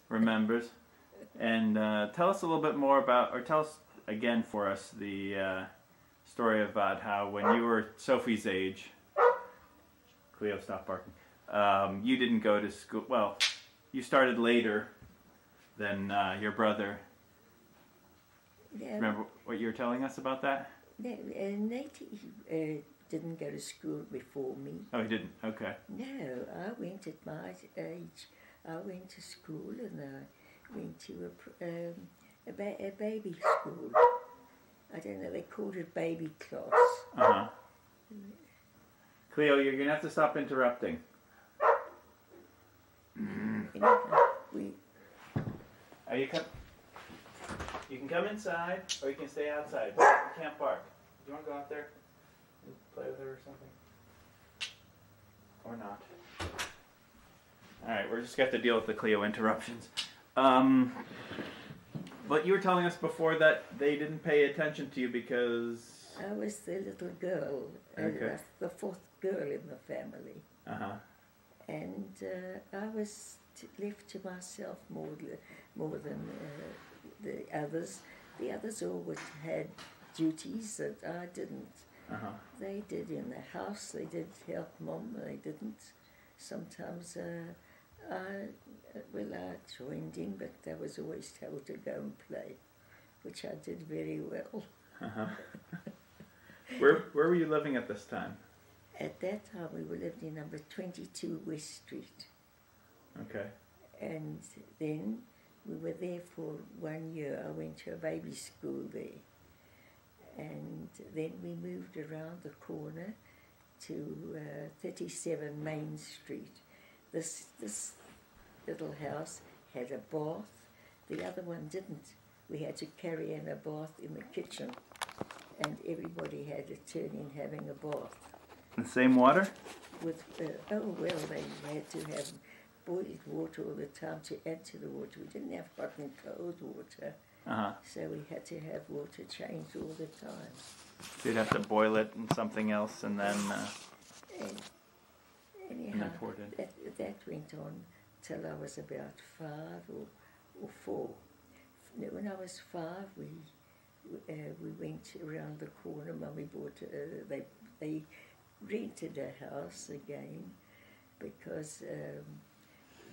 remembers. And tell us a little bit more about, or tell us again for us the story about how when you were Sophie's age, Cleo, stop barking, you didn't go to school. Well, you started later than your brother. Yeah. Remember what you were telling us about that? Nate didn't go to school before me. Oh, he didn't? Okay. No, I went at my age. I went to school and I went to a baby school. I don't know, they called it baby class. Uh-huh. Cleo, you're going to have to stop interrupting. You can come inside, or you can stay outside. You can't bark. Do you want to go out there and play with her or something? Or not? Alright, we're just going to have to deal with the Cleo interruptions. But you were telling us before that they didn't pay attention to you because... I was the little girl, okay. The fourth girl in the family. Uh-huh. And I was left to myself more than the others. The others always had duties that I didn't. Uh-huh. They did in the house, they did help Mom, they didn't. Sometimes I joined in, but I was always told to go and play, which I did very well. Uh-huh. Where were you living at this time? At that time we were living in number 22 West Street. Okay. And then we were there for 1 year. I went to a baby school there. And then we moved around the corner to 37 Main Street. This little house had a bath. The other one didn't. We had to carry in a bath in the kitchen. And everybody had a turn in having a bath. The same water? With they had to have boiled water all the time to add to the water. We didn't have hot and cold water. Uh-huh. So we had to have water changed all the time. So you'd have to boil it in something else and then... Anyhow, poured in. that went on till I was about 5 or 4. When I was 5, we went around the corner. Mummy bought, they rented a house again because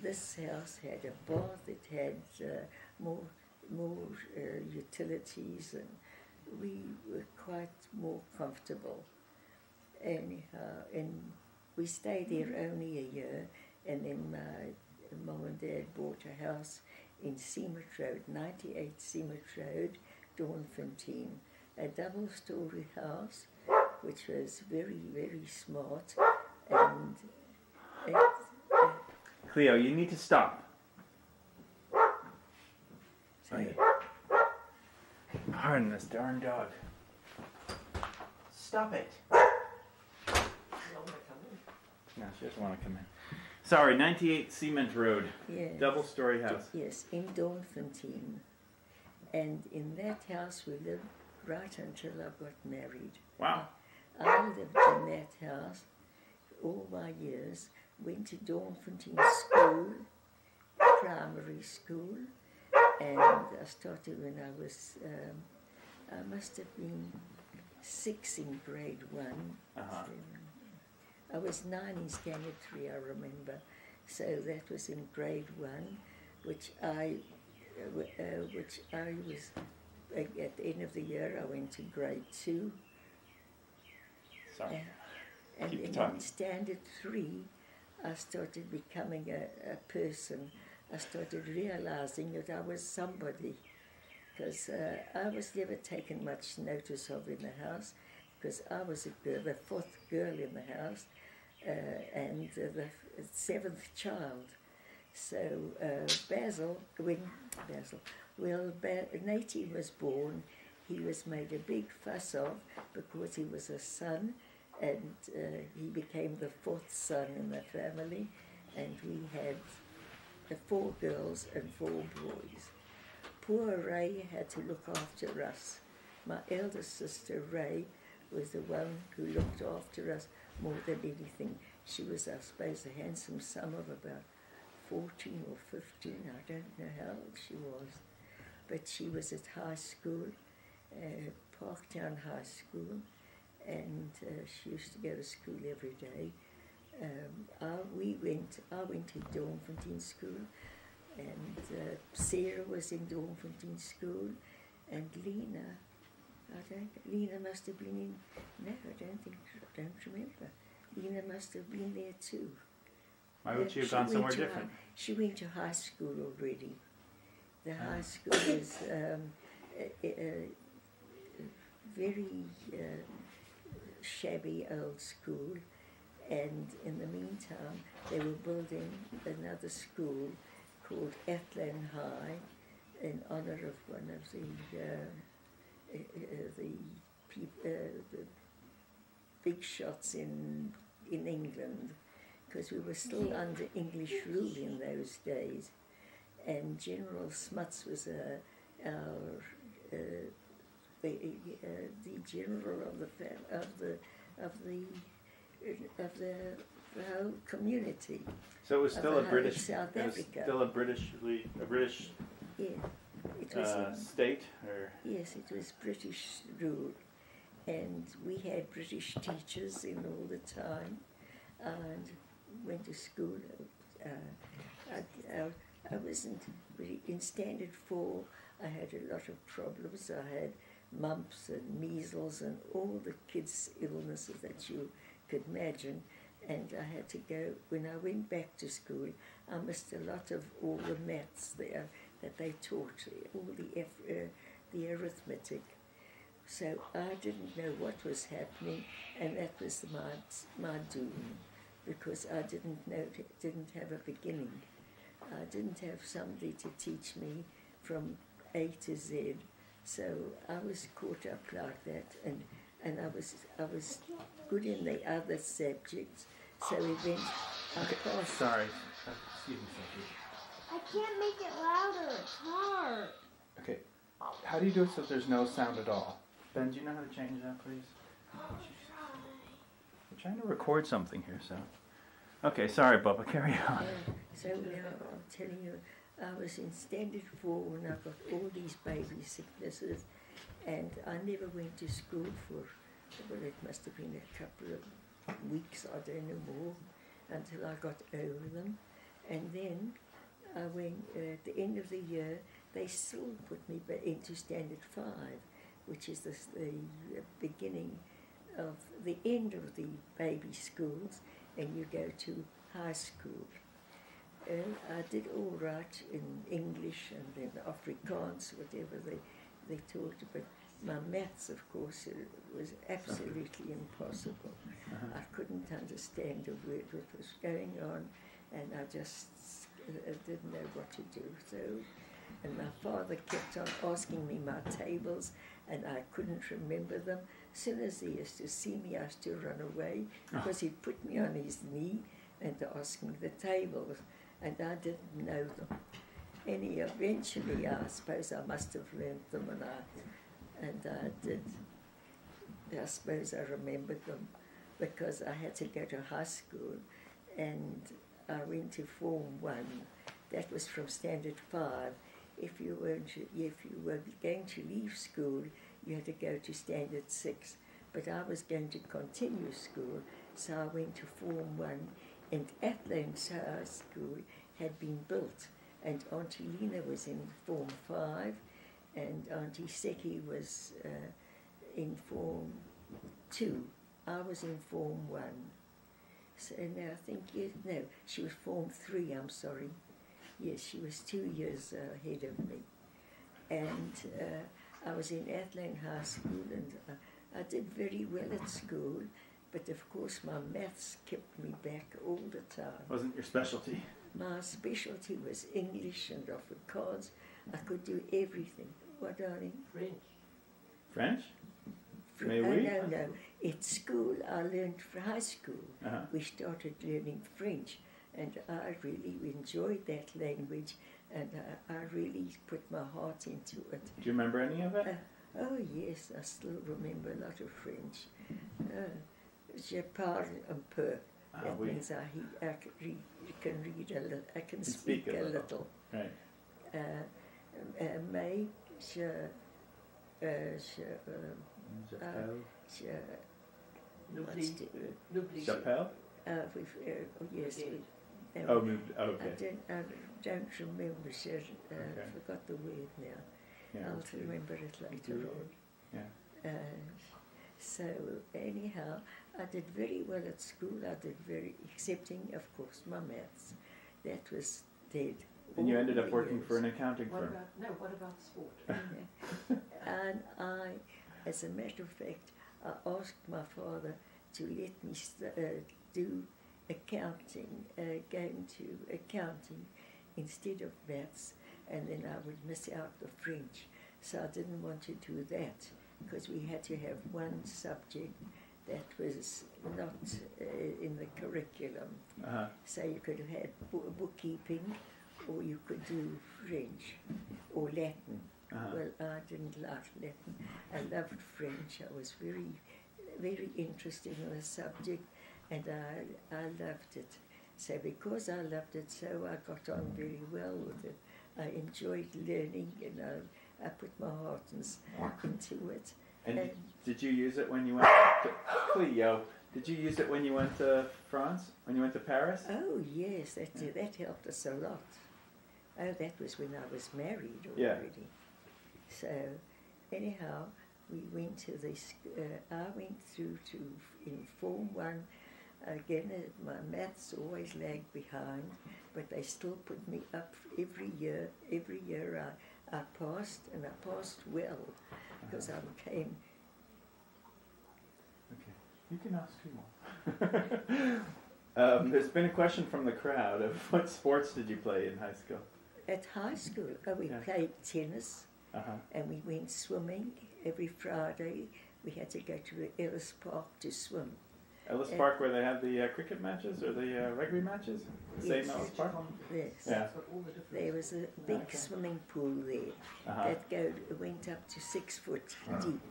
this house had a bath, it had more utilities, and we were quite more comfortable. Anyhow, and we stayed there only a year, and then my Mum and Dad bought a house in Seamet Road, 98 Seamet Road, Dawnfontein, a double-storey house, which was very, very smart, and Cleo, you need to stop. Pardon this darn dog. Stop it. No, she doesn't want to come in. Sorry, 98 Cement Road. Yes. Double-story house. Yes, in Dawnfontein. And in that house we lived right until I got married. Wow. I lived in that house all my years, went to Dawnfontein School, primary school, and I started when I was, I must have been 6 in grade 1. Uh-huh. I was 9 in standard 3, I remember. So that was in grade 1, which I was, at the end of the year, I went to grade 2. Sorry. And in standard 3, I started becoming a person. I started realizing that I was somebody, because I was never taken much notice of in the house, because I was the 4th girl in the house, and the 7th child. So when Nate was born, he was made a big fuss of because he was a son, and he became the 4th son in the family, and we had 4 girls and 4 boys. Poor Ray had to look after us. My eldest sister, Ray, was the one who looked after us more than anything. She was, I suppose, a handsome sum of about 14 or 15, I don't know how old she was. But she was at high school, Parktown High School, and she used to go to school every day. I went to Dormfontein School, and Sarah was in Dormfontein School, and Lena must have been in, no, I don't remember. Lena must have been there too. Why would she have gone somewhere different? She went to high school already. The high school is a very shabby old school, and in the meantime they were building another school called Athlone High in honour of one of the big shots in England, because we were still under English rule in those days, and General Smuts was the general of the whole community. So it was still a British South Africa. Still a British Yeah, it was state, or yes, it was British rule, and we had British teachers in all the time, and went to school. I wasn't really in Standard 4. I had a lot of problems. I had mumps and measles and all the kids' illnesses that you could imagine. And I had to go, when I went back to school, I missed a lot of all the maths there that they taught, all the arithmetic. So I didn't know what was happening, and that was my doom, because I didn't have a beginning. I didn't have somebody to teach me from A to Z, so I was caught up like that, and I was good in the other subjects, so eventually I passed. Sorry, excuse me, Sophie. I can't make it louder, it's hard. Okay, how do you do it so there's no sound at all? Ben, do you know how to change that, please? We're trying to record something here, so. Okay, sorry, Bubba, carry on. So now I'm telling you, I was in Standard 4 when I got all these baby sicknesses, and I never went to school for, well, it must have been a couple of weeks, I don't know more, until I got over them. And then I went, at the end of the year, they still put me into Standard 5, which is the beginning of the end of the baby schools, and you go to high school. I did all right in English and then Afrikaans, whatever they taught, but my maths, of course, was absolutely impossible. I couldn't understand a word what was going on, and I just didn't know what to do. So, and my father kept on asking me my tables, and I couldn't remember them. As soon as he used to see me, I used to run away, because he'd put me on his knee and ask me the tables, and I didn't know them. And eventually, I suppose I must have learned them, and I did. I suppose I remembered them, because I had to go to high school, and I went to Form 1. That was from Standard 5. If you were going to leave school, you had to go to Standard 6. But I was going to continue school, so I went to Form 1, and Athlone High School had been built, and Auntie Lena was in Form 5, and Auntie Seki was in Form 2. I was in Form 1. So now I think, no, she was Form 3, I'm sorry. Yes, she was 2 years ahead of me. And I was in Athlone High School, and I did very well at school, but of course my maths kept me back all the time. Wasn't your specialty? My specialty was English and Afrikaans. I could do everything. What, darling? French. French? No. At school, I learned for high school. Uh-huh. We started learning French, and I really enjoyed that language, and I really put my heart into it. Do you remember any of it? Oh yes, I still remember a lot of French. Je parle un peu. That means I can read a little. I can speak speak a a little. little. Right. May, Chappelle? Yes. Oh, moved. Oh, okay. I don't remember. Forgot the word now. Yeah, I'll remember it later on. Yeah. So anyhow, I did very well at school. I did excepting, of course, my maths. That was dead. And you ended up working for an accounting firm. What about sport? And I, as a matter of fact, I asked my father to let me do accounting, going to accounting instead of maths, and then I would miss out the French. So I didn't want to do that, because we had to have one subject that was not in the curriculum. Uh-huh. So you could have had bookkeeping, or you could do French or Latin. Uh-huh. Well, I didn't like Latin. I loved French. I was very, very interested in the subject, and I loved it. So because I loved it so, I got on very well with it. I enjoyed learning, and I put my heart into it. And did you use it when you went to Cleo? Did you use it when you went to France? When you went to Paris? Oh yes, that helped us a lot. Oh, that was when I was married already. Yeah. So anyhow, we went to this. I went through to in Form 1. Again, my maths always lagged behind, but they still put me up every year. Every year I passed, and I passed well, because I became... Okay, you can ask 2 more. There's been a question from the crowd of what sports did you play in high school? At high school, we played tennis, and we went swimming every Friday. We had to go to the Ellis Park to swim. Ellis Park, where they have the cricket matches or the rugby matches? Yes. Same Ellis Park? Yes. Yeah. There was a big swimming pool there that went up to 6 foot deep,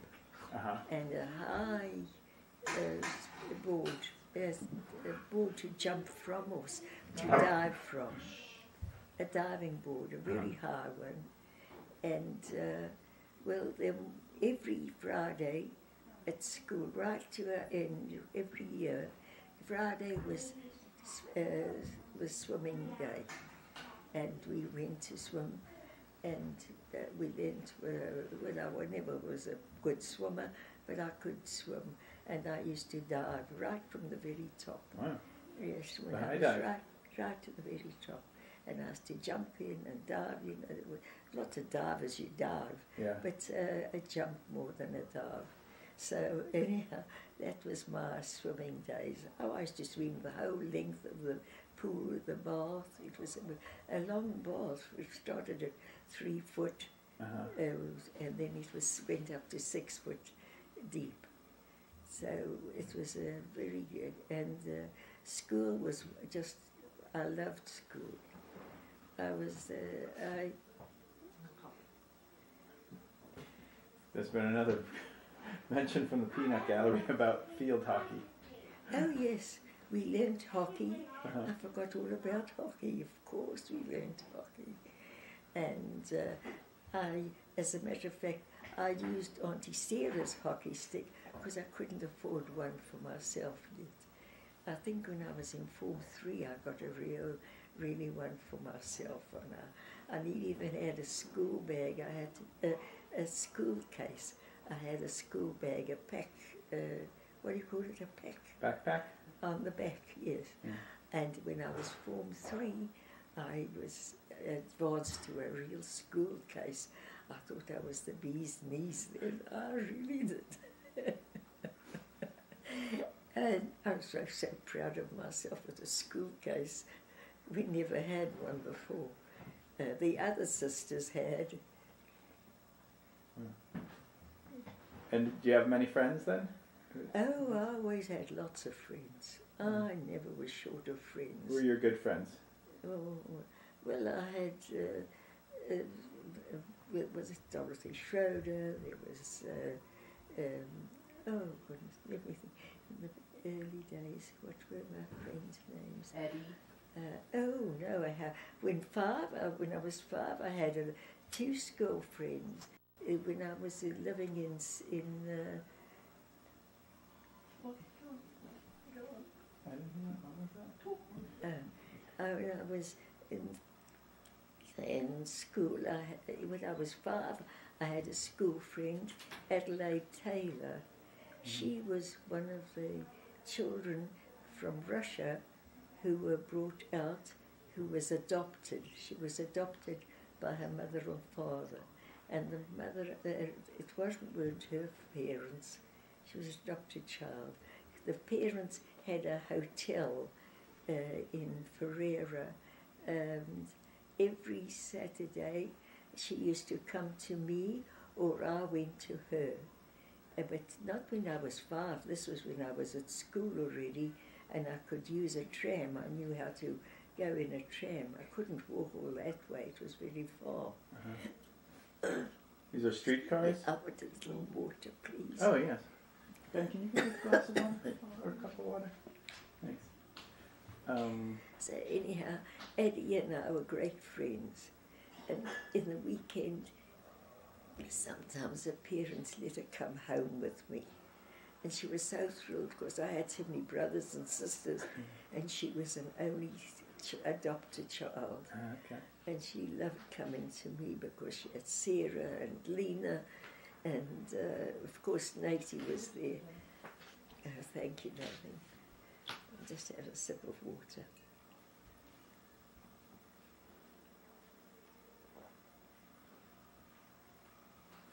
and a high board, a board to jump from or to dive from, a diving board, a very high one, and every Friday at school, right to our end, every year, Friday was swimming day, and we went to swim, and we learned. I never was a good swimmer, but I could swim, and I used to dive right from the very top. Wow. Yes, when The I high was dive. right to the very top, and I used to jump in and dive. You know, there were lots of divers you dive, but a jump more than a dive. So anyhow, that was my swimming days. I used to swim the whole length of the pool, the bath. It was a long bath. It started at 3 foot, and then it went up to 6 foot deep. So it was very good. And school was just, I loved school. There's been another mention from the Peanut Gallery about field hockey. Oh yes, we learned hockey. I forgot all about hockey. Of course we learned hockey. And as a matter of fact, I used Auntie Sarah's hockey stick because I couldn't afford one for myself yet. I think when I was in Form 3 I got really one for myself. And I even had a school bag. I had a school case. I had a school bag, a pack, what do you call it, a pack? Backpack? On the back, yes. Yeah. And when I was Form 3, I was advanced to a real school case. I thought I was the bee's knees then. I really did. And I was so proud of myself with a school case. We never had one before. The other sisters had. And do you have many friends then? Oh, I always had lots of friends. I never was short of friends. Who were your good friends? Oh, well, I had, was it Dorothy Schroeder? There was, oh goodness, let me think. In the early days, what were my friends' names? Oh no, when I was 5, I had two school friends. When I was living in when I was in school, when I was 5, I had a school friend, Adelaide Taylor. She was one of the children from Russia who were brought out, who was adopted. She was adopted by her mother and father. And the mother, weren't her parents. She was an adopted child. The parents had a hotel in Ferreira, and every Saturday she used to come to me or I went to her. But not when I was 5, this was when I was at school already and I could use a tram. I knew how to go in a tram. I couldn't walk all that way, it was very far. These are streetcars? I want a little water, please. Oh, yes. Ben, can you give me a glass of water or a cup of water? Thanks. So anyhow, Eddie and I were great friends. And in the weekend, sometimes her parents let her come home with me. And she was so thrilled because I had so many brothers and sisters and she was an only adopted child. Okay. And she loved coming to me because she had Sarah and Lena and of course Natie was there. Thank you, darling. I'll just have a sip of water.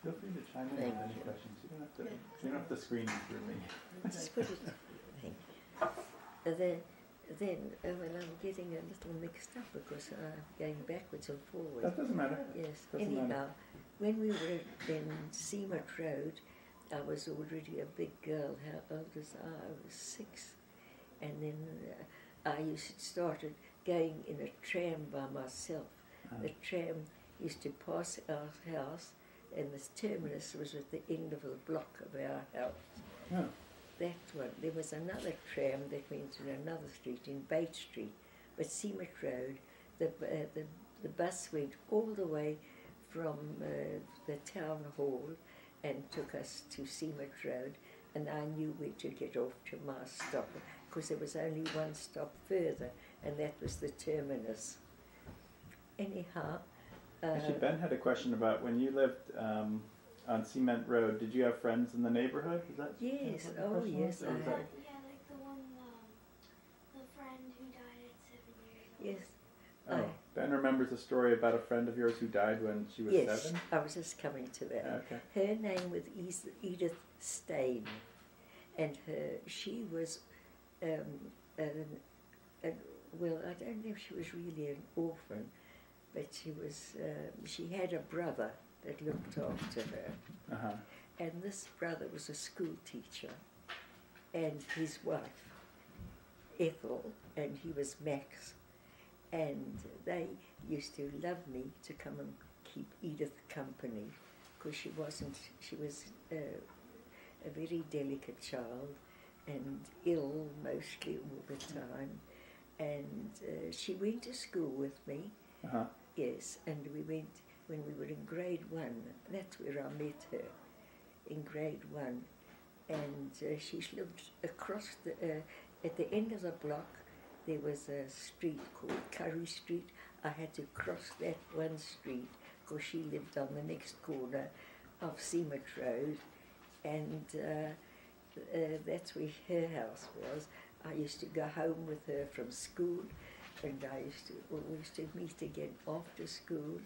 Feel free to chime in with any questions. You don't have to screen through me. Just put it. Thank you. Then well, I'm getting a little mixed up because I'm going backwards and forwards. That doesn't matter. Yes. Doesn't Anyhow, matter. when we were in Seamutt Road, I was already a big girl. How old was I? I was 6. And then I started going in a tram by myself. The tram used to pass our house and the terminus was at the end of the block of our house. Oh. That one. There was another tram that went to another street in Bate Street, but Seamutt Road, the bus went all the way from the town hall and took us to Seamutt Road, and I knew where to get off to my stop because there was only one stop further, and that was the terminus. Anyhow. Actually, Ben had a question about when you lived on Cement Road. Did you have friends in the neighborhood? Is that yes? What the Oh, question yes. was? Or was that- Yeah, like the one, the friend who died at 7 years old. Yes. Oh, Ben remembers a story about a friend of yours who died when she was 7? I was just coming to that. Okay. Her name was Edith Stain, and she was, well, I don't know if she was really an orphan, but she was. She had a brother that looked after her, and this brother was a school teacher, and his wife, Ethel, and he was Max. And they used to love me to come and keep Edith company because she was a very delicate child and ill mostly all the time. And she went to school with me, yes, and we went when we were in grade 1. That's where I met her, in grade 1. And she lived across at the end of the block. There was a street called Curry Street. I had to cross that one street because she lived on the next corner of Seamutt Road, and that's where her house was. I used to go home with her from school, and I used to always to meet again after school.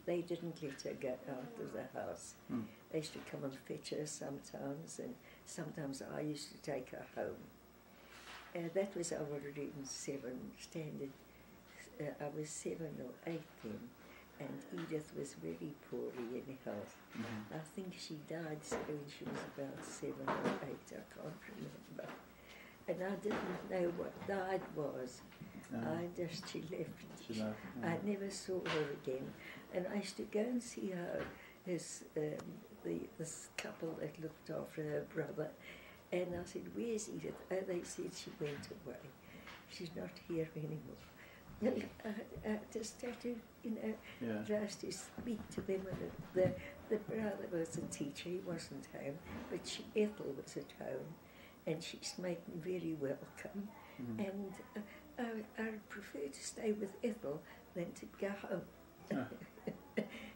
They didn't let her go out of the house. They used to come and fetch her sometimes, and sometimes I used to take her home. That was already in 7 standard. I was 7 or 8 then, and Edith was very poorly in health. I think she died when she was about 7 or 8. I can't remember. And I didn't know what died was. She left. I never saw her again. And I used to go and see her, this couple that looked after her brother. And I said, "Where's Edith?" Oh, they said she went away. She's not here anymore. I just had to, Yeah. just to speak to them. And the brother was a teacher, he wasn't home, but Ethel was at home, and she's made me very welcome. Mhm. And I prefer to stay with Ethel than to go home,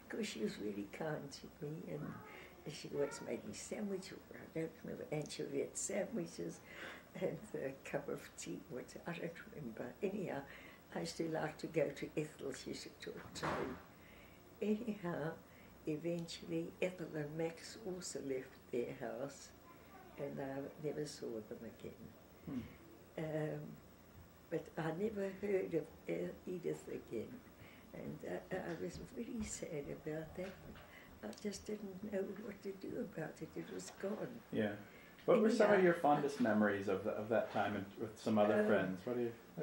because she was really kind to me, and she always made me sandwiches, or I don't know, anchovette sandwiches, and a cup of tea, which I don't remember. Anyhow, I used to like to go to Ethel, she used to talk to me. Anyhow, eventually Ethel and Max also left their house, and I never saw them again. Hmm. But I never heard of Edith again, and I was very sad about that. I just didn't know what to do about it. It was gone. Yeah. What were some of your fondest memories of that time and with some other friends? What do you? I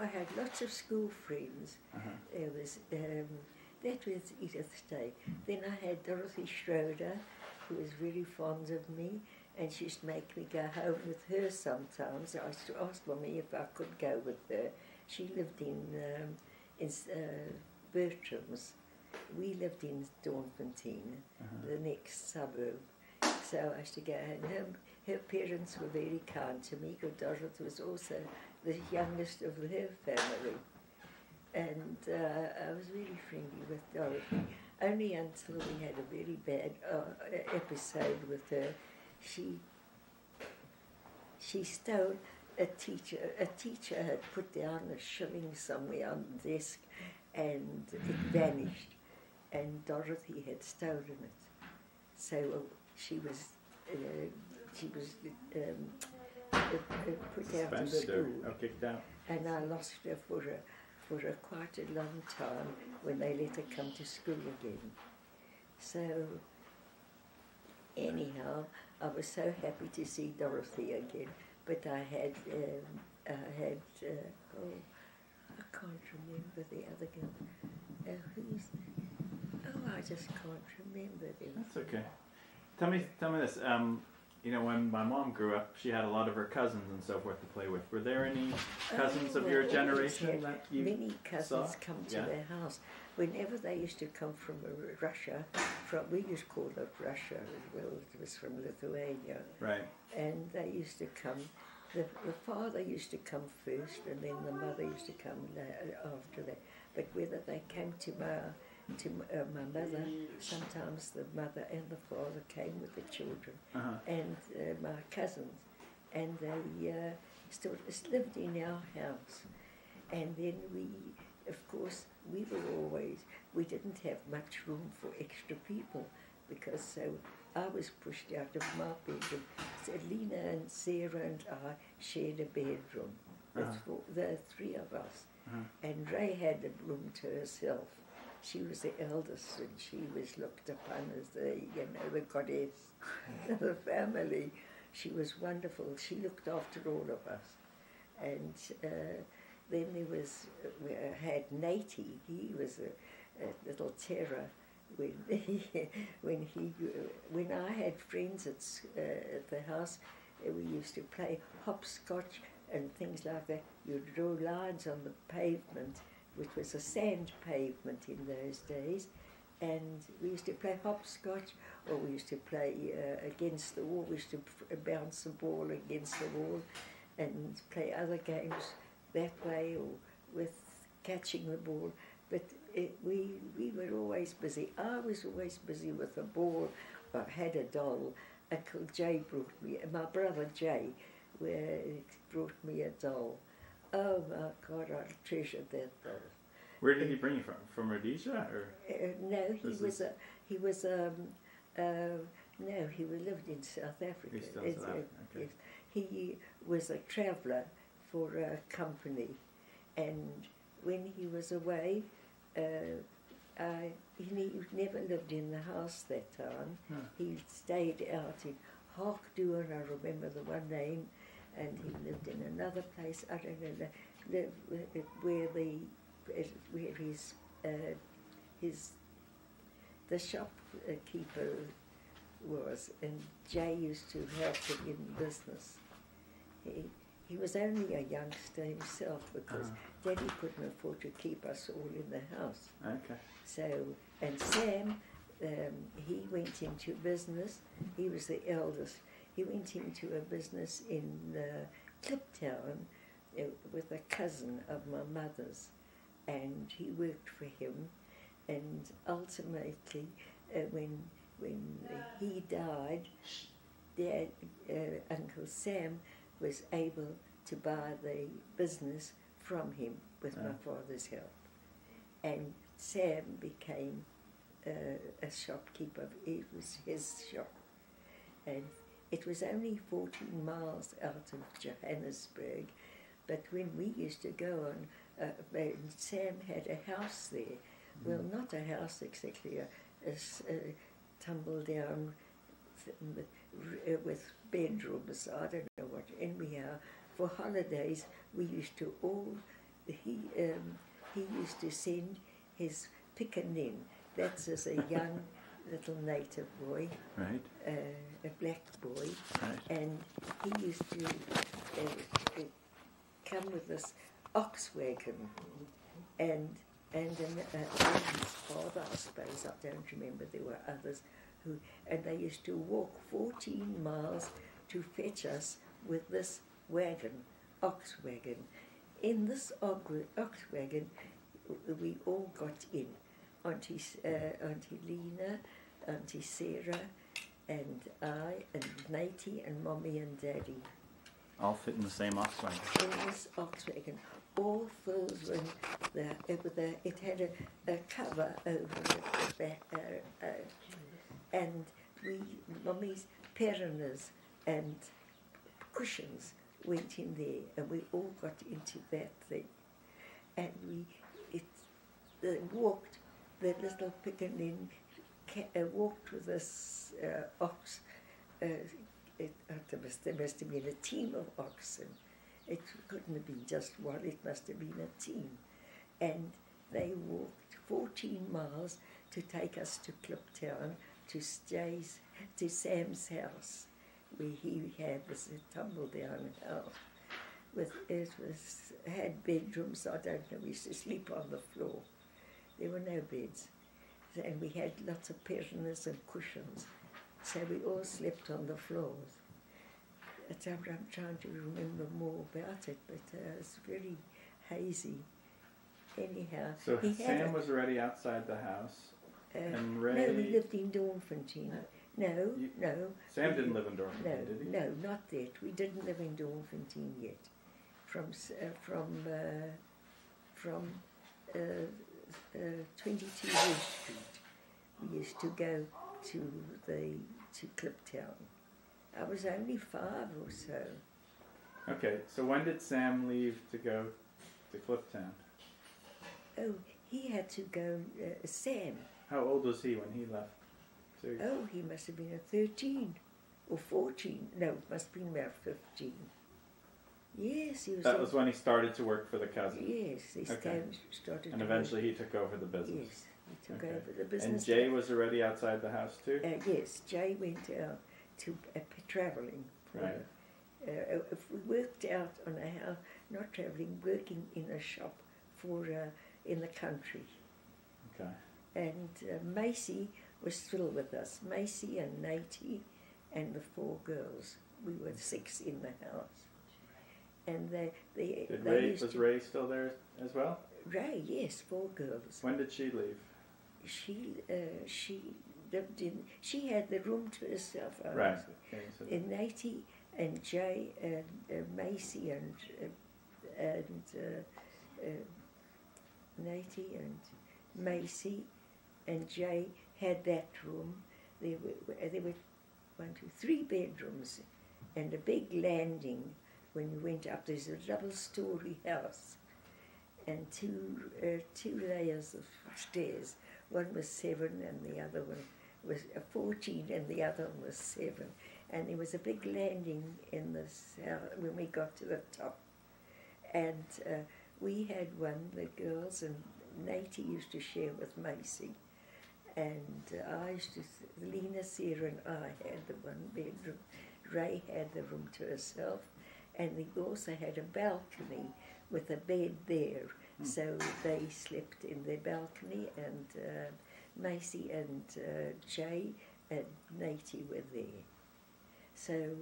had lots of school friends. Uh-huh. There was that was Edith's day. Then I had Dorothy Schroeder, who was very fond of me, and she used to make me go home with her sometimes. I used to ask Mummy if I could go with her. She lived in Bertram's. We lived in Dawnfontein, the next suburb. So I used to go, and her parents were very kind to me, because Dorothy was also the youngest of her family. And I was really friendly with Dorothy, only until we had a very bad episode with her. She stole a teacher. A teacher had put down a shilling somewhere on the desk, and it vanished, and Dorothy had stolen it. So she was put out of school, or kicked out. and I lost her for quite a long time when they let her come to school again. So anyhow, I was so happy to see Dorothy again, but I can't remember the other girl. I just can't remember them. That's okay. Tell me this. When my mom grew up, she had a lot of her cousins and so forth to play with. Were there any cousins of your generation that you many cousins saw? Come to their house. Whenever they used to come from Russia, we used to call it Russia as well. It was from Lithuania. Right. And they used to come. The father used to come first, and then the mother used to come after that. But whether they came to my mother, sometimes the mother and the father came with the children, and my cousins, and they still lived in our house. And then we didn't have much room for extra people, because so I was pushed out of my bedroom. So Lena and Sarah and I shared a bedroom, the three of us, and Ray had a room to herself. She was the eldest, and she was looked upon as the goddess of the family. She was wonderful. She looked after all of us. And then we had Natey. He was a little terror. When I had friends at the house, we used to play hopscotch and things like that. You'd draw lines on the pavement, which was a sand pavement in those days, and we used to play hopscotch, or we used to play against the wall. We used to bounce the ball against the wall and play other games that way, or with catching the ball. But we were always busy. I was always busy with a ball. I had a doll. Uncle Jay brought me, my brother Jay, brought me a doll. Oh my God, I treasured that doll. Where did he bring you from? From Rhodesia, or? No, he lived in South Africa. He's still in South Africa. Okay. Yes. He was a traveller for a company, and when he was away, he never lived in the house that time. No. He stayed out in Harkdoorn, I remember the one name, and he lived in another place, I don't know, where the shopkeeper was, and Jay used to help him in business. he was only a youngster himself because Daddy couldn't afford to keep us all in the house. Okay. So, and Sam, he went into business. He was the eldest. He went into a business in Kliptown with a cousin of my mother's, and he worked for him. And ultimately, when he died, Uncle Sam was able to buy the business from him with my father's help. And Sam became a shopkeeper. It was his shop. And it was only 14 miles out of Johannesburg, but when we used to go on, Sam had a house there. Well, not a house exactly, a tumble-down with bedrooms, I don't know what. Anyhow, for holidays, we used to he used to send his pickaninny, that's as a young little native boy, Right. A black boy, Right. and he used to come with this ox wagon, and his father, I suppose, I don't remember, there were others, and they used to walk 14 miles to fetch us with this wagon, ox wagon. In this ox wagon, we all got in. Auntie Lena, Auntie Sarah, and I, and Natie, and Mommy and Daddy. All fit in the same ox wagon. In this ox wagon, all filled with it had a cover over the back, and Mommy's peronas and cushions went in there, and we all got into that thing, and walked. The little pickaninny walked with this ox. There must have been a team of oxen. It couldn't have been just one, it must have been a team. And they walked 14 miles to take us to Kliptown, to Sam's house, where he had this tumble-down house. Had bedrooms, I don't know, we used to sleep on the floor. There were no beds. And we had lots of peronas and cushions. So we all slept on the floors. I'm trying to remember more about it, but it's very hazy. Anyhow. So Sam was already outside the house, and Ray... No, we lived in Dornfontein. No. Sam didn't live in Dornfontein, did he? No, not yet. We didn't live in Dornfontein yet. From 22 West Street, we used to go to Kliptown. I was only 5 or so. Okay, so when did Sam leave to go to Kliptown? Oh, he had to go, Sam. How old was he when he left? Too? Oh, he must have been 13 or 14. No, it must have been about 15. Yes, he was... That was when he started to work for the cousin? Yes, he started And eventually he took over the business? Yes, he took over the business. And Jay was already outside the house too? Yes, Jay went out to travelling. Right. We worked out on a house, not travelling, working in a shop in the country. Okay. And Macy was still with us. Macy and Natie and the 4 girls. We were 6 in the house. And was Ray still there as well? Ray, yes, 4 girls. When did she leave? She lived in. She had the room to herself. Right. And Natie and Jay and Macy and Natie and Macy and Jay had that room. There were 3 bedrooms and a big landing. When you went up, there's a double-story house and 2 layers of stairs. One was 7 and the other one was 14 and the other one was 7. And there was a big landing in this house when we got to the top. And we had one, the girls, and Natie used to share with Macy. And Lena, Sarah and I had the 1 bedroom. Ray had the room to herself. and they also had a balcony with a bed there. So they slept in their balcony, and Macy and Jay and Naty were there. So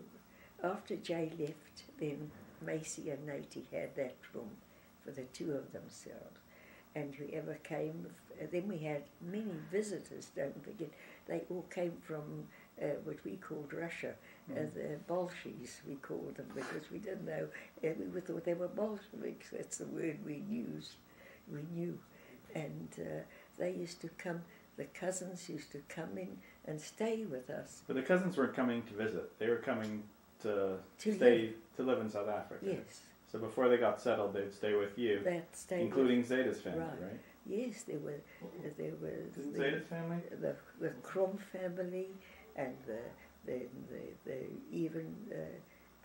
after Jay left, then Macy and Naty had that room for the two of themselves. And whoever came, then we had many visitors, don't forget. They all came from what we called Russia, the Bolsheviks we called them, because we didn't know, we thought they were Bolsheviks, that's the word we knew. And they used to come, the cousins used to come in and stay with us. But the cousins weren't coming to visit, they were coming to live in South Africa. Yes. So before they got settled, they'd stay with you, including Zeta's family, right? Yes, there was Zeta's family, the Krom family, and the even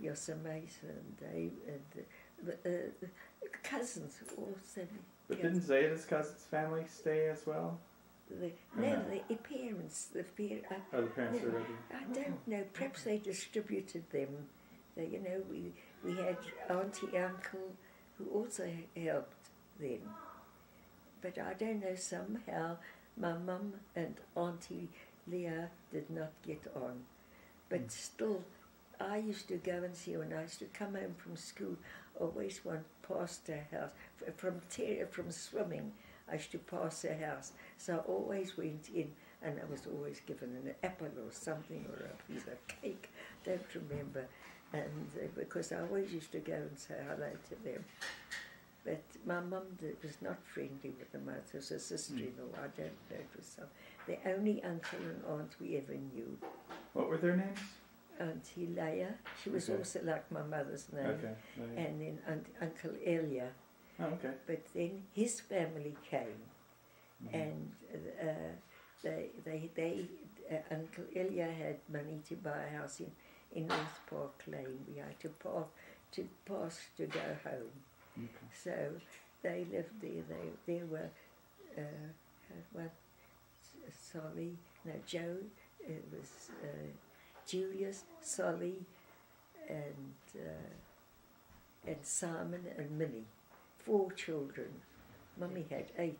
Yosemite and Dave and the cousins also. But didn't Zeta's cousins' family stay as well? The parents. The parents are ready. I don't know. Perhaps they distributed them. We had auntie, uncle, who also helped them. But I don't know, somehow my mum and Auntie Leah did not get on. But still, I used to go and see her when I used to come home from school, always went past her house. From swimming, I used to pass her house. So I always went in, and I was always given an apple or something, or a piece of cake, don't remember. And because I always used to go and say hello to them. But my mum was not friendly with them. It was a sister-in-law, I don't know, it was the only uncle and aunt we ever knew. What were their names? Auntie Leah, she was also like my mother's name. Okay. And then Uncle Elia. Oh, okay. But then his family came, and Uncle Elia had money to buy a house in North Park Lane. We had to pass to go home. Okay. So they lived there. There were Joe. It was Julius, Solly, and Simon and Minnie. 4 children. Mummy had 8.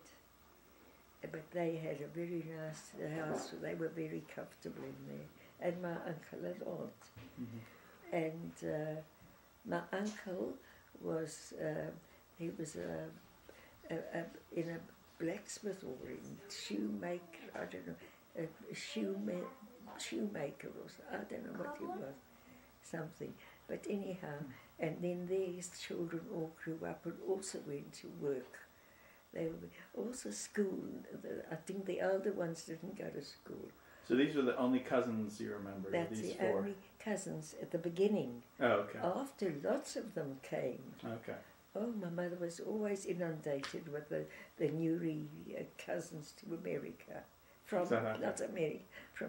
But they had a very nice house. So they were very comfortable in there. And my uncle and aunt. Mm-hmm. And my uncle was, he was in a blacksmith or in shoemaker, I don't know, a shoemaker or I don't know what he was, something. But anyhow, and then these children all grew up and also went to work. They were also school. I think the older ones didn't go to school. So these were the only cousins you remember? That's these the 4? only cousins at the beginning. Oh, okay. After, lots of them came. Okay. Oh, my mother was always inundated with the new cousins to America. From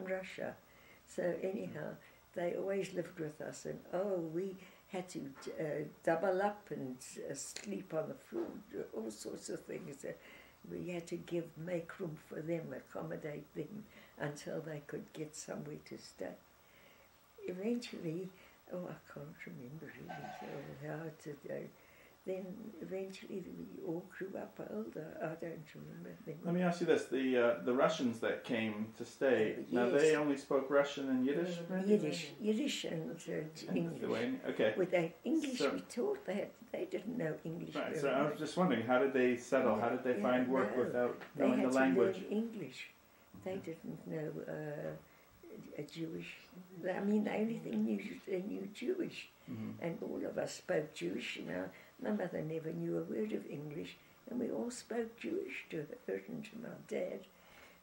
Russia. So anyhow, they always lived with us, and we had to double up and sleep on the food, all sorts of things. We had to make room for them, accommodate them until they could get somewhere to stay. Eventually, I can't remember really how to. Then eventually we all grew up older. I don't remember them. Let me ask you this: the Russians that came to stay, now yes. they only spoke Russian and Yiddish? Yiddish and English. Okay. With that English we taught, they didn't know English. Right. So I was just wondering, how did they settle? How did they find work without they knowing had the language? To learn English. They didn't know Jewish. I mean, the only thing they knew Jewish, and all of us spoke Jewish. My mother never knew a word of English, and we all spoke Jewish to her and to my dad.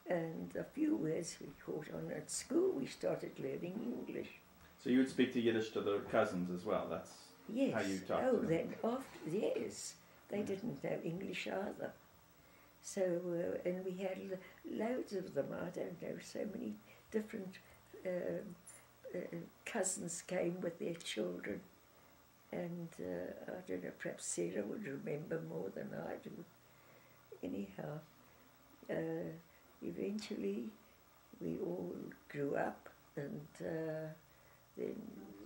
And a few words we caught on at school. We started learning English. So you would speak to Yiddish to the cousins as well. That's how you talked to them. Then yes, they didn't know English either. So and we had loads of them. I don't know, so many different cousins came with their children. And I don't know, perhaps Sarah would remember more than I do. Anyhow, eventually we all grew up, and then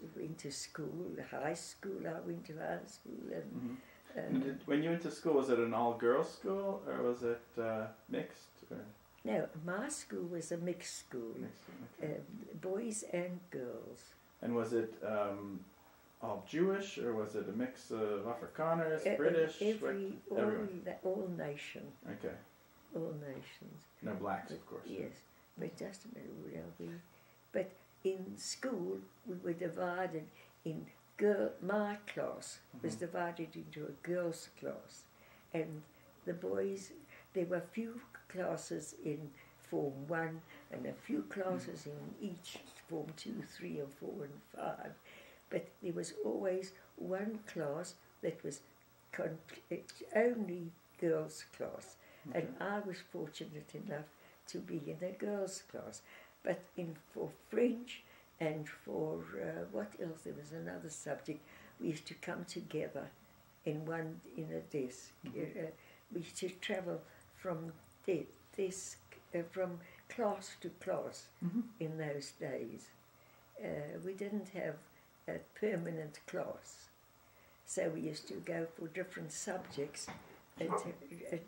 we went to school, high school. I went to high school, and Mm-hmm. And when you went to school, was it an all-girls school or was it mixed? Or? no, my school was a mixed school, Mixed, okay. boys and girls. And was it all Jewish or was it a mix of Afrikaners, British? All nation. Okay. All nations. No blacks, of course. Yes, but just a minute, but in school we were divided in my class was divided into a girls' class, and the boys. There were few classes in Form 1 and a few classes in each Form 2, 3, and 4, and 5. But there was always one class that was only girls' class, and I was fortunate enough to be in a girls' class. But for French and for what else? There was another subject. We used to come together in a desk. We used to travel from from class to class in those days. We didn't have a permanent class, so we used to go for different subjects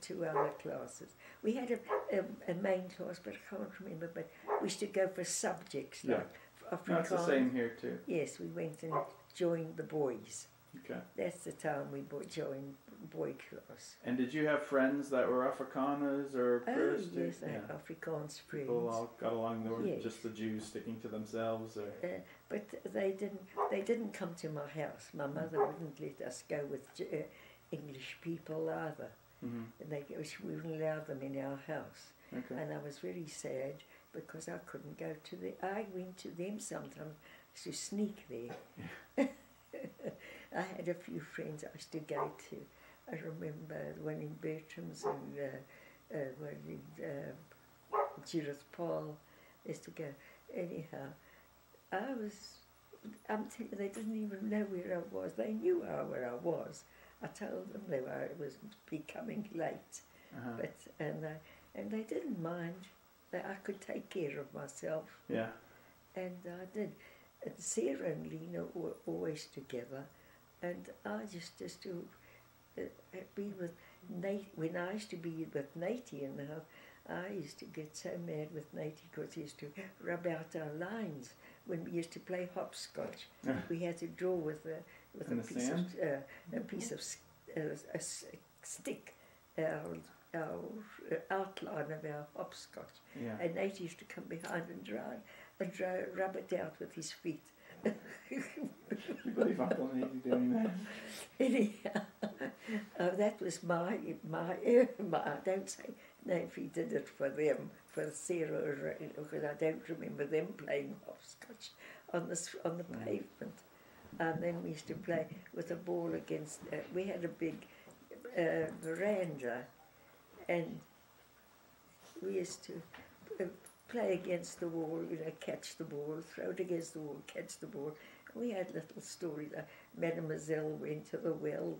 to our classes. We had a main class, but I can't remember. But we used to go for subjects like Afrikaans. That's the same here too. Yes, we went and joined the boys. Okay. That's the time we joined boy class. And did you have friends that were Afrikaners or British? Oh yes, I had Afrikaans friends. People all got along. They were Yes. just the Jews sticking to themselves, or But they didn't come to my house. My mother wouldn't let us go with English people either. And she wouldn't allow them in our house. okay. And I was very sad because I couldn't go to I went to them sometimes to sneak there. I had a few friends I used to go to. I remember one in Bertram's and one in Judith Paul. I used to go. Anyhow, I'm telling you, they didn't even know where I was. They knew where I was. I told them it was becoming late, but and they didn't mind. That I could take care of myself. Yeah. And I did. And Sarah and Lena were always together, and I just to be with Nate. When I used to be with Natey in the house, I used to get so mad with Natey because he used to rub out our lines when we used to play hopscotch. We had to draw with a piece of a stick, our outline of our hopscotch. Yeah. And Nate used to come behind and rub it out with his feet. I believe Uncle Nate doing that. Anyhow, that was my. I don't say no if he did it for them, for Sarah, because I don't remember them playing hopscotch on the pavement. And then we used to play with a ball against. We had a big veranda, and we used to play against the wall, catch the ball, throw it against the wall, catch the ball. We had little stories like Mademoiselle went to the well,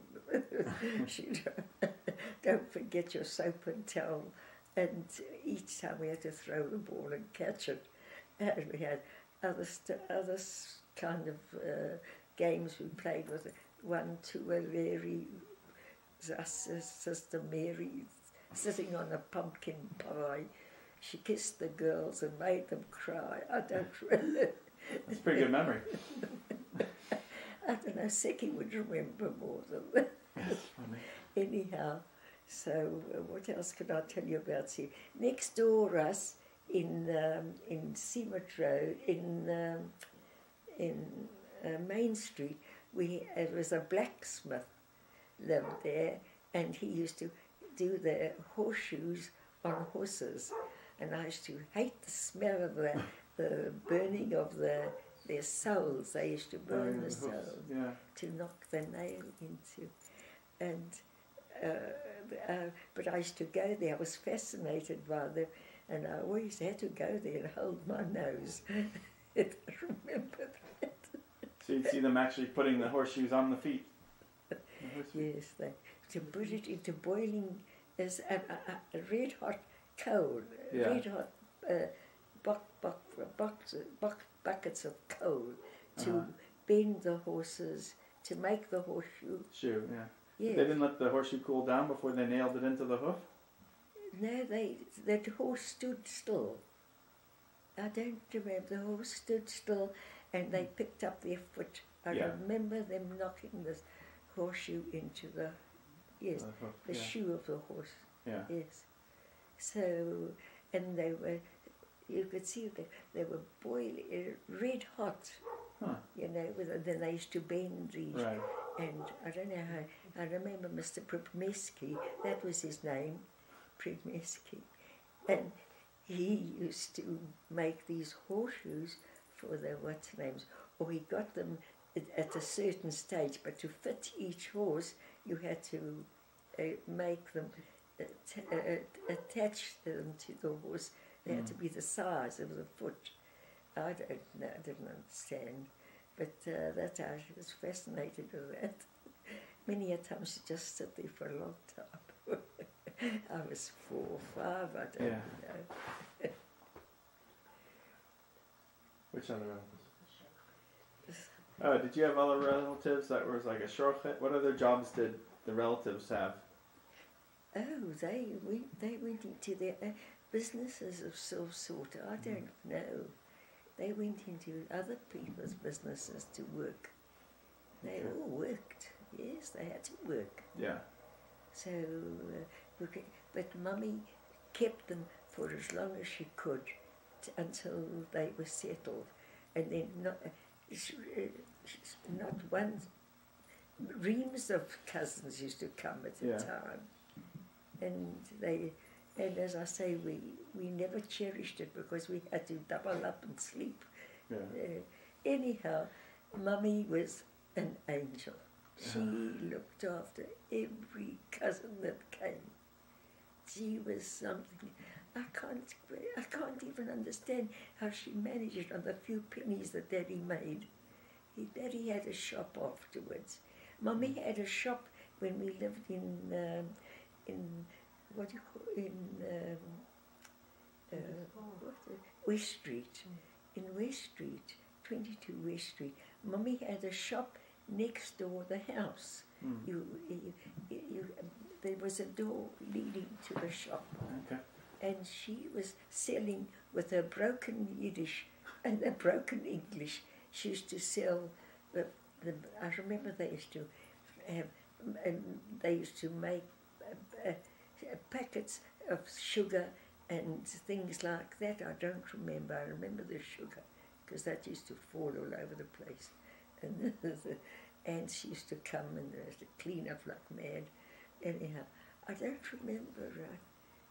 don't forget your soap and towel. And each time we had to throw the ball and catch it. And we had other kind of games we played with. One to a Larry, Sister Mary, sitting on a pumpkin pie. She kissed the girls and made them cry. I don't really. That's a pretty good memory. I don't know, Seki would remember more than that. That's funny. Anyhow, so what else can I tell you about Seki? Next door us in Seamet Road, in Main Street, it was a blacksmith lived there, and he used to do the horseshoes on horses, and I used to hate the smell of the burning of their soles. They used to burn the soles to knock the nail into, and but I used to go there. I was fascinated by them, and I always had to go there and hold my nose. I remember that. So you'd see them actually putting the horseshoes on the feet. Yes, to put it into boiling as a red hot coal, red hot buckets of coal, to bend the horses, to make the horseshoe. Shoe, yeah. Yes. They didn't let the horseshoe cool down before they nailed it into the hoof? No, that horse stood still. I don't remember. The horse stood still and they picked up their foot. I remember them knocking this horseshoe into the, the shoe of the horse. Yeah. Yes. So, and they were, you could see they were boiling, red hot. Huh. You know, then they used to bend these. Right. And I don't know how, I remember Mr. Pribmeski, that was his name, Pribmeski. And he used to make these horseshoes for the what's names, or he got them at a certain stage, but to fit each horse, you had to make them, attach them to the horse. They had to be the size of the foot. I don't know, I didn't understand. But that I was fascinated with that. Many a time she just sit there for a long time. I was 4 or 5, I don't know. Which other relatives? Did you have other relatives that was like a shortcut? What other jobs did the relatives have? Oh, they went into their businesses of some sort. I don't know. They went into other people's businesses to work. They all worked. Yes, they had to work. Yeah. So, but Mummy kept them for as long as she could until they were settled, and then not one. Reams of cousins used to come at the time, and as I say, we never cherished it because we had to double up and sleep. Yeah. Anyhow, Mummy was an angel. She looked after every cousin that came. She was something. I can't even understand how she managed it on the few pennies that Daddy made. Daddy had a shop afterwards. Mummy had a shop when we lived in what do you call West Street. In West Street, 22 West Street. Mummy had a shop next door the house. There was a door leading to the shop. Okay. And she was selling with her broken Yiddish and her broken English. She used to sell I remember they used to have, they used to make packets of sugar and things like that. I don't remember. I remember the sugar because that used to fall all over the place. And and she used to come and to clean up like mad. Anyhow, I don't remember right.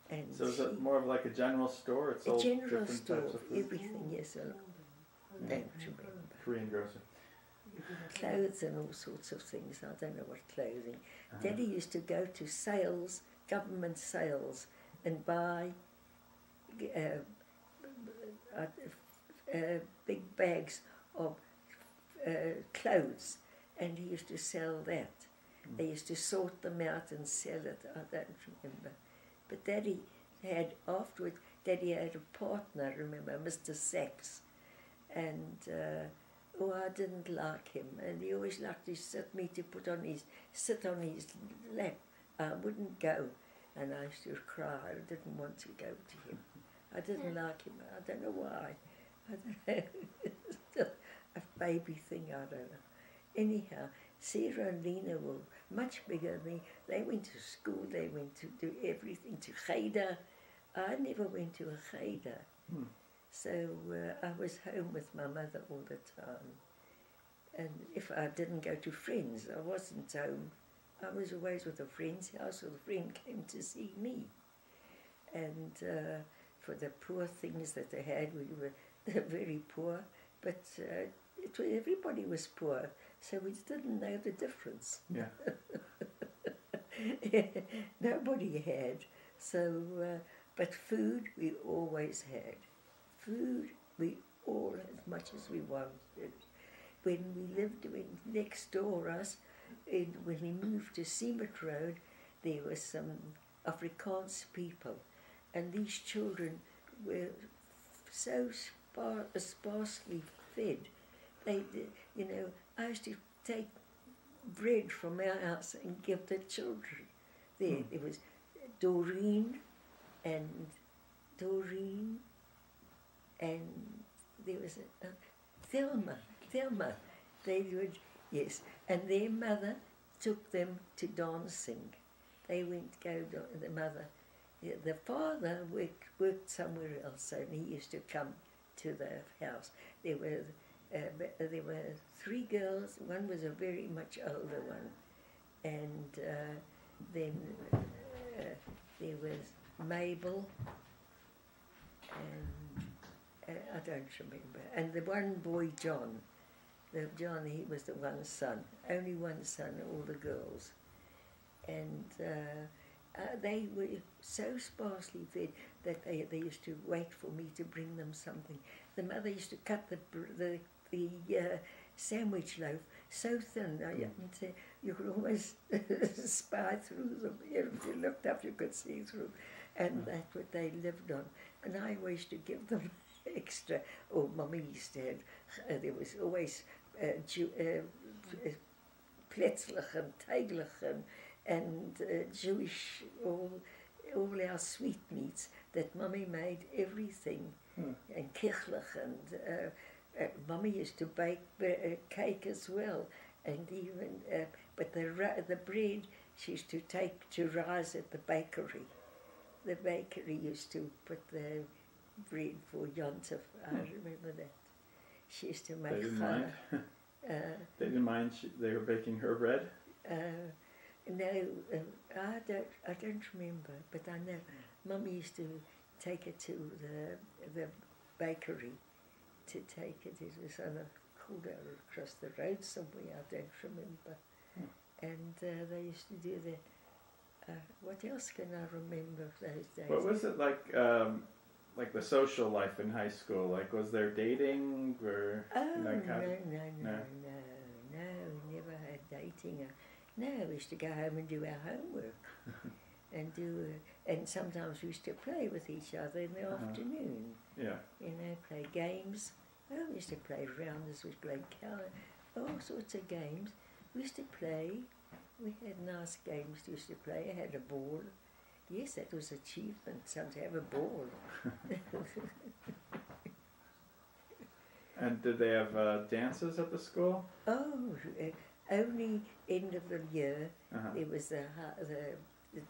And so is it more of like a general store? It's a general store, everything, yes. I don't remember. Korean grocer. Clothes and all sorts of things. I don't know what clothing. Daddy used to go to sales, government sales, and buy big bags of clothes, and he used to sell that. They used to sort them out and sell it. I don't remember. But Daddy had, afterwards, Daddy had a partner, remember, Mr. Sachs. And, I didn't like him. And he always liked to sit on his lap. I wouldn't go. And I used to cry. I didn't want to go to him. I didn't like him. I don't know why. I don't know. It's just a baby thing, I don't know. Anyhow, Sarah and Lena were much bigger than me. They went to school, they went to do everything, to Cheder. I never went to a Cheder. So I was home with my mother all the time. And if I didn't go to friends, I wasn't home. I was always with a friend's house, or the friend came to see me. And for the poor things that they had, we were very poor, but everybody was poor, so we didn't know the difference. Yeah. Nobody had. So, but food we always had. Food we all had as much as we wanted. When we lived next door us, when we moved to Seamet Road, there were some Afrikaans people, and these children were so sparsely fed they did, you know, I used to take bread from our house and give the children. There was Doreen and there was a Thelma. They would, yes, and their mother took them to dancing. They went to go, the mother. The father worked somewhere else, and he used to come to the house. There were 3 girls. One was a very much older one, and then there was Mabel, and I don't remember. And the one boy, John. John, he was the one son, only one son, all the girls, and they were so sparsely fed that they used to wait for me to bring them something. The mother used to cut the sandwich loaf so thin you could almost spy through them. If you looked up, you could see through, and that's what they lived on. And I always used to give them extra. Oh, Mummy used to have, there was always Plätzlich and Teiglich and Jewish, all our sweetmeats that Mummy made everything, and Kirchlich, and Mummy used to bake cake as well, and even, but the bread she used to take to rise at the bakery. The bakery used to put the bread for Yontif. I remember that. She used to make They didn't mind? They didn't mind they were baking her bread? No, I don't remember, but I know Mummy used to take it to the bakery to take it. It was on a corner across the road somewhere, I don't remember. And they used to do that. What else can I remember of those days? What was it like the social life in high school? Like, was there dating or? Oh, no, we never had dating. No, we used to go home and do our homework, and sometimes we used to play with each other in the afternoon. Yeah. You know, play games. Oh, we used to play rounders, we played all sorts of games. We used to play. We had nice games we used to play. I had a ball. Yes, that was achievement, to have a ball. And did they have dances at the school? Oh, only end of the year there was the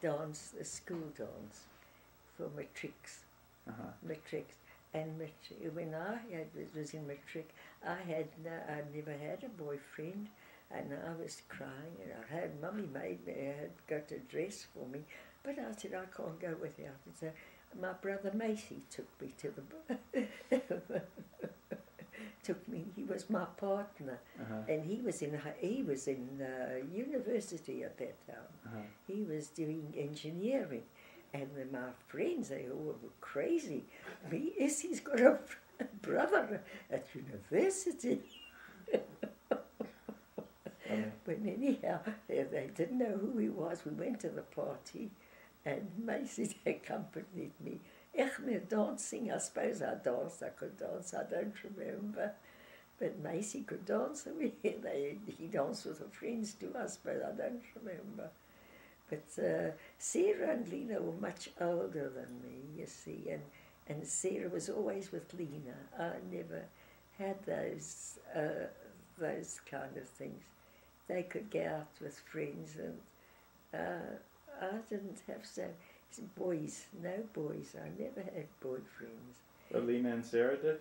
dance, the school dance for matrics. Matrics. And when I was in matric, I never had a boyfriend, and I was crying, and I had Mummy had got a dress for me, but I said I can't go without it. So my brother Macy took me to the took me. He was my partner, and he was in university at that time. He was doing engineering, and my friends, they all were crazy. Essie's got a brother at university. But anyhow, they didn't know who he was. We went to the party, and Macy accompanied me. Dancing, I suppose I danced, I could dance, I don't remember. But Macy could dance, and he danced with her friends too, I suppose, I don't remember. But Sarah and Lena were much older than me, you see, and Sarah was always with Lena. I never had those kind of things. They could go out with friends, and I didn't have boys, no boys. I never had boyfriends. But Lena and Sarah did?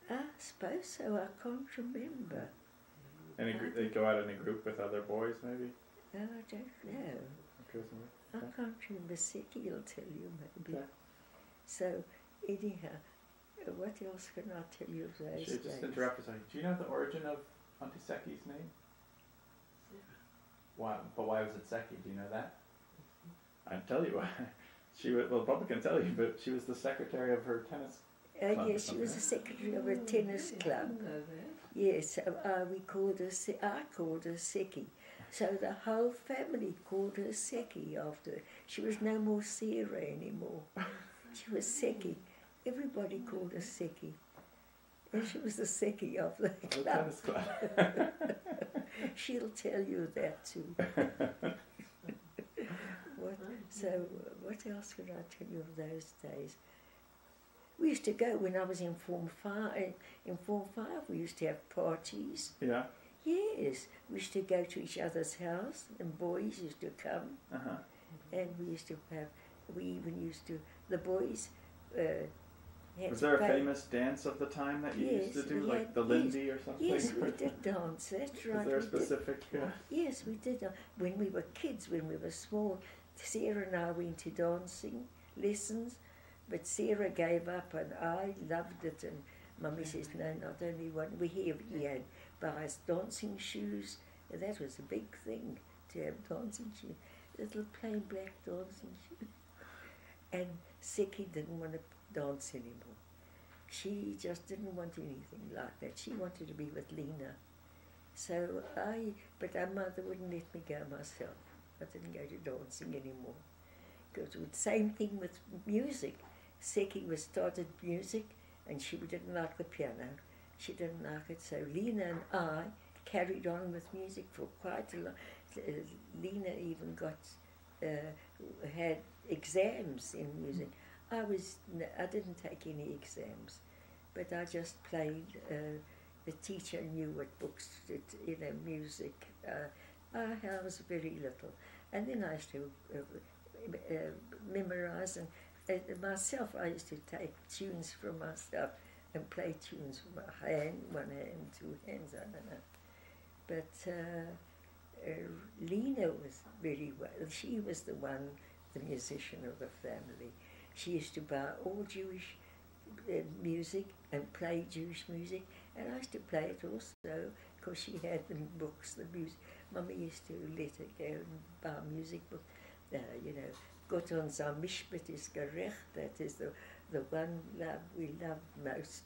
I suppose so. I can't remember. And they go out in a group with other boys, maybe? No, I don't know. I can't remember. Seki will tell you, maybe. Okay. So, anyhow, what else can I tell you of those days? Just interrupt a second. Do you know the origin of Auntie Seki's name? Why? But why was it Seki? Do you know that? I'll tell you why. Bobba can tell you, but she was the secretary of her tennis club. Yes, she was the secretary of a tennis club. Yes, I called her Seki. So the whole family called her Seki after. She was no more Sarah anymore. She was Seki. Everybody called her Seki. And she was the second of the The club. tennis club. She'll tell you that too. What else could I tell you of those days? We used to go when I was in Form 5. In Form 5 we used to have parties. Yeah. Yes, we used to go to each other's house and boys used to come. Uh-huh. And we even used to, the boys had Was to there a pay. famous dance of the time that you used to Yes, do, we like had- the yes, Lindy or something? Yes, we did dance, that's right. Was there a we did. specific... Yes, we did. When we were kids, when we were small, Sarah and I went to dancing lessons, but Sarah gave up and I loved it. And Mummy says, no, not only one. We had buy us dancing shoes. And that was a big thing to have dancing shoes. Little plain black dancing shoes. And Seki didn't want to dance anymore. She just didn't want anything like that. She wanted to be with Lena. But our mother wouldn't let me go myself. I didn't go to dancing anymore. Because the same thing with music. Seki started music and she didn't like the piano. She didn't like it. So Lena and I carried on with music for quite a long. Lena even had exams in music. I didn't take any exams, but I just played. The teacher knew what books, music. I was very little, and then I used to memorize and myself. I used to take tunes from myself and play tunes with my hand, one hand, two hands. I don't know, but Lena was very well. She was the musician of the family. She used to buy all Jewish music and play Jewish music, and I used to play it also because she had the books, the music. Mummy used to let her go and buy music books. Gott unser Mishpat is gerecht, that is the one we love most,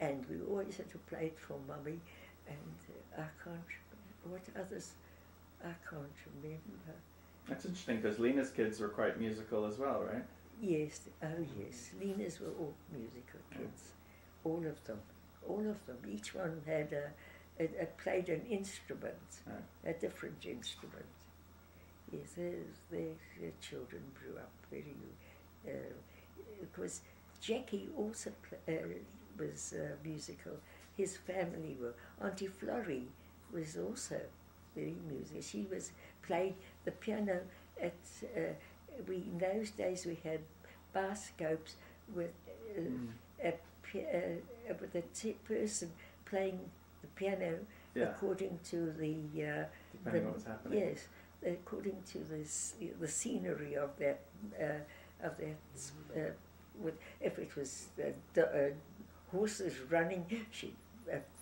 and we always had to play it for Mummy, and I can't remember. That's interesting because Lena's kids were quite musical as well, right? Yes, oh yes. Lena's were all musical kids. All of them. Each one had played an instrument, a different instrument. Yes, their children grew up very. Because Jackie also was musical. His family were. Auntie Florrie was also very musical. She played the piano at. In those days we had bar scopes with a person playing the piano according to depending on what's happening. Yes, according to the scenery of that if it was horses running, she'd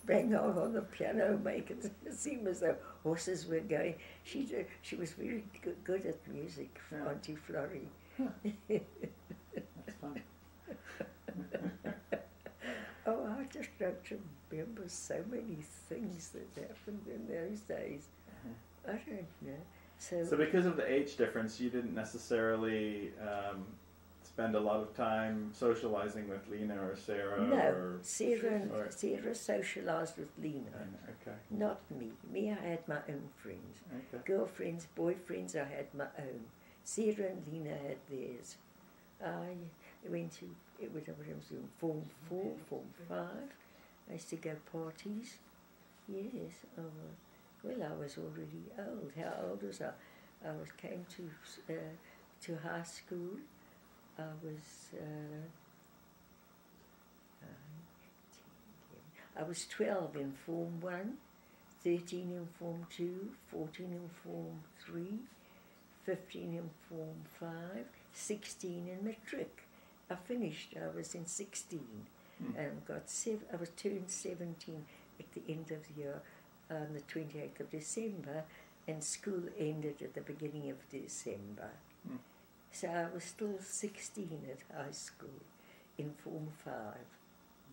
bang on the piano, make it seem as though horses were going. She was very good at music, Auntie Florrie. That's fun. Oh, I just don't remember so many things that happened in those days. I don't know. So because of the age difference, you didn't necessarily spend a lot of time socializing with Lena or Sarah? No, Sarah socialized with Lena. Okay. Not me. Me, I had my own friends. Okay. Girlfriends, boyfriends, I had my own. Sarah and Lena had theirs. I went to, it was in Form 4, Form 5. I used to go parties. Yes. Well, I was already old. How old was I? Came to high school. I was 12 in Form 1, 13 in Form 2, 14 in Form 3, 15 in Form 5, 16 in Matric. I finished, I was in 16 and I was turned 17 at the end of the year on the 28th of December, and school ended at the beginning of December. So I was still 16 at high school in Form 5.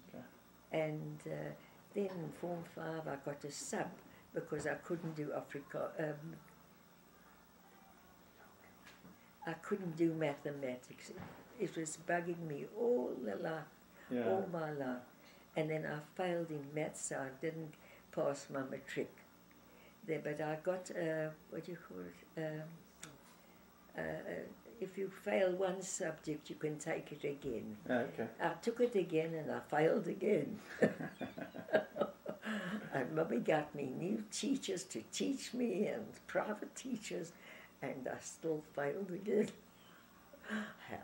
Okay. And then in Form 5 I got a sub because I couldn't do I couldn't do mathematics. It was bugging me all my life. and then I failed in maths, so I didn't pass my matric. There, but I got, what do you call it, if you fail one subject, you can take it again. Okay. I took it again and I failed again. And Mummy got me new teachers to teach me and private teachers, and I still failed again.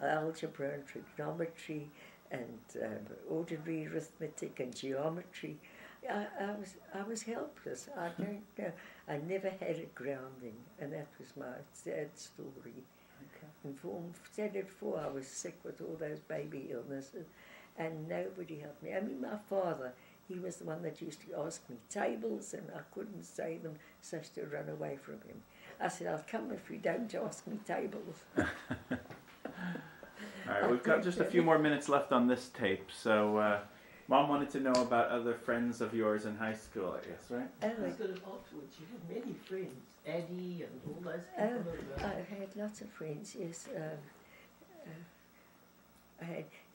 Algebra and trigonometry and ordinary arithmetic and geometry. I was helpless. I don't know. I never had a grounding, and that was my sad story. Okay. In standard 4, I was sick with all those baby illnesses, and nobody helped me. I mean, my father, he was the one that used to ask me tables, and I couldn't say them, so I used to run away from him. I said, I'll come if you don't ask me tables. All right, we've got just a few more minutes left on this tape, so Mom wanted to know about other friends of yours in high school, I guess, right? Instead of afterwards, you had many friends, Addie and all those people around. I had lots of friends, yes.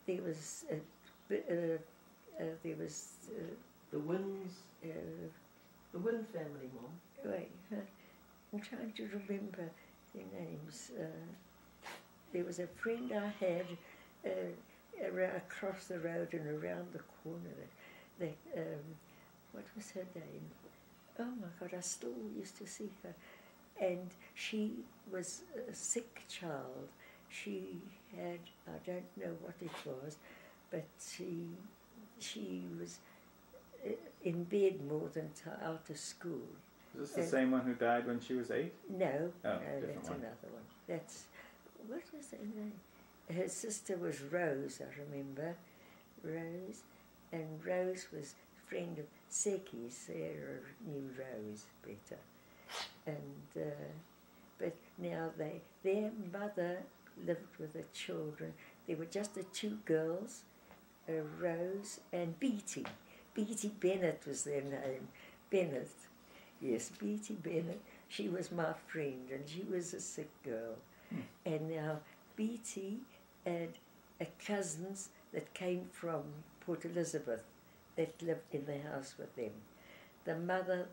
There was the Wynns, the Wynn family, Mom. wait, I'm trying to remember their names. There was a friend I had across the road and around the corner. What was her name? Oh my God, I still used to see her. And she was a sick child. She had, I don't know what it was, but she was in bed more than out of school. Is this the same one who died when she was 8? No, Oh, no, different that's one. another one. That's, what was her name? Her sister was Rose, I remember. Rose. And Rose was a friend of Seki. Sarah knew Rose better. And, but now their mother lived with the children. There were just the 2 girls, Rose and Beatty. Beatty Bennett was their name. Bennett. Yes, Beatty Bennett. She was my friend, and she was a sick girl. And now Beatty had cousins that came from Port Elizabeth that lived in the house with them. The mother,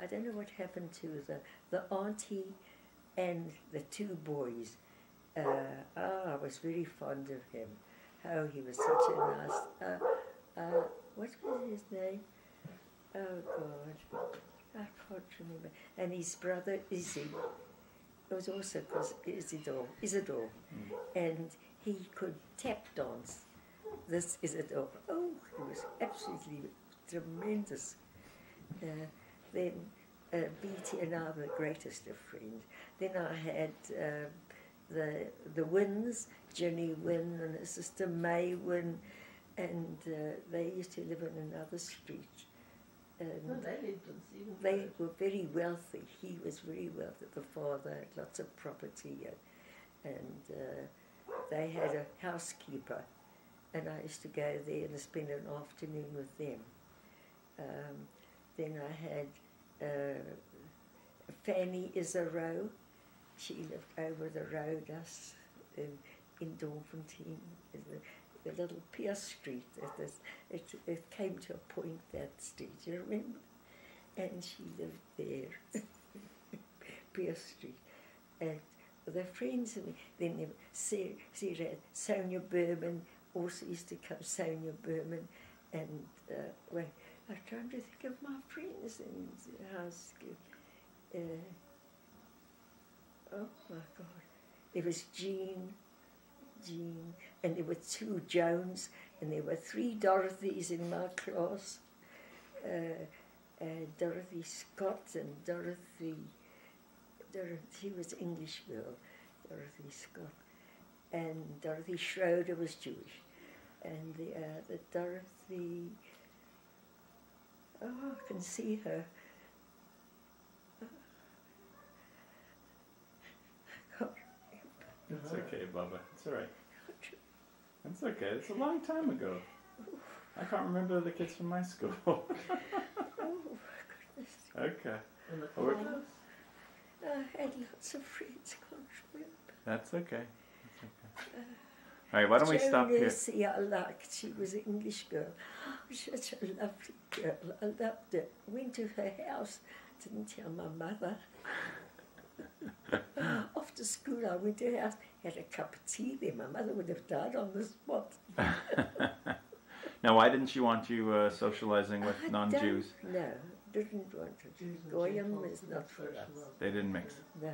I don't know what happened to the auntie and the 2 boys. I was very fond of him. Oh, he was such a nice, what was his name? Oh God, I can't remember. And his brother Izzy was also called Isidore. And he could tap dance. This Isidore. Oh, he was absolutely tremendous. Then Beatty and I were the greatest of friends. Then I had the Wynns, Jenny Wynn and her sister May Wynn, and they used to live in another street. And They lived in Stephen. they were very wealthy. He was very wealthy. The father had lots of property, and they had a housekeeper, and I used to go there and spend an afternoon with them. Then I had Fanny Isarow. She lived over the road, us in Dorfontein, the little Pierce Street. It came to a point, that street, you remember? And she lived there, Pierce Street. And the friends, and then there was Sonia Berman, also used to come, Sonia Berman, and well, I'm trying to think of my friends in the house. Oh my God. There was Jean, and there were 2 Jones, and there were 3 Dorothys in my class. Dorothy Scott and Dorothy, she was English girl, Dorothy Scott. And Dorothy Schroeder was Jewish. And the Dorothy, oh, I can see her. It's okay, Bobba. It's all right. It's okay. It's a long time ago. I can't remember the kids from my school. Oh, goodness. Okay. And the Or- Connors. I had lots of friends, can't remember. That's okay. That's okay. right, why don't we stop here? Essie I liked. She was an English girl. Such a lovely girl. I loved her. Went to her house. Didn't tell my mother. After school, I went to her house. Had a cup of tea there. My mother would have died on the spot. Now, why didn't you want you socializing with non-Jews? No, didn't want to. Goyim is not for us. They didn't mix. No,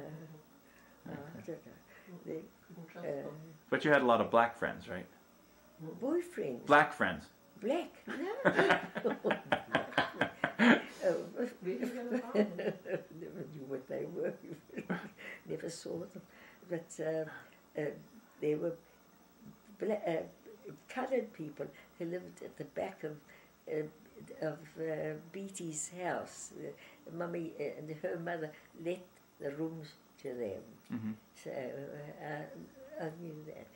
I don't know. They, But you had a lot of black friends, right? boyfriends. Black friends. Black? No. Never knew what they were. Never saw them. But there were coloured people who lived at the back of Beatty's house. Mummy and her mother let the rooms to them. Mm-hmm. So I knew that.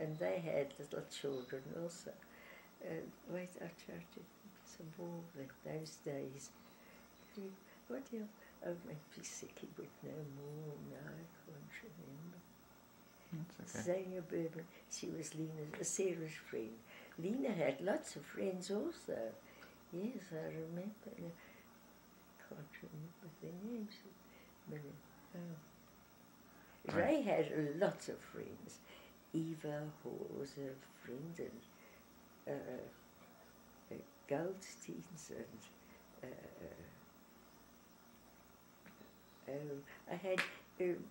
And they had little children also. Wait, I tried to get some more of those days. What else? Oh, maybe Sicky would know more. No, I can't remember. That's okay. Zania Bourbon, she was Sarah's friend. Lena had lots of friends also. Yes, I remember. I can't remember their names. Oh. Ray had lots of friends. Eva Hall was a friend, and Goldsteins, and I had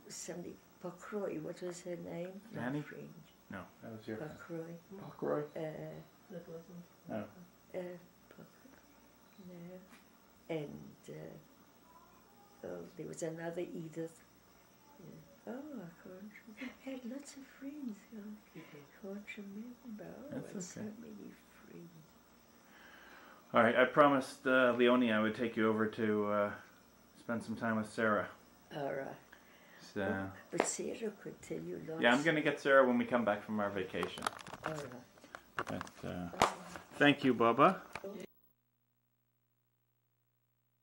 somebody, Pokroy, what was her name? Annie? My friend. No, that was your friend. Pokroy. Roy? That wasn't. No. No. And there was another Edith. Yeah. Oh, I can't remember. I had lots of friends. I can't remember. Oh, That's okay. So many friends. All right, I promised Leonie I would take you over to spend some time with Sarah. All right. So, But Sarah could tell you lots. yeah, I'm going to get Sarah when we come back from our vacation. All right. But, thank you, Bobba.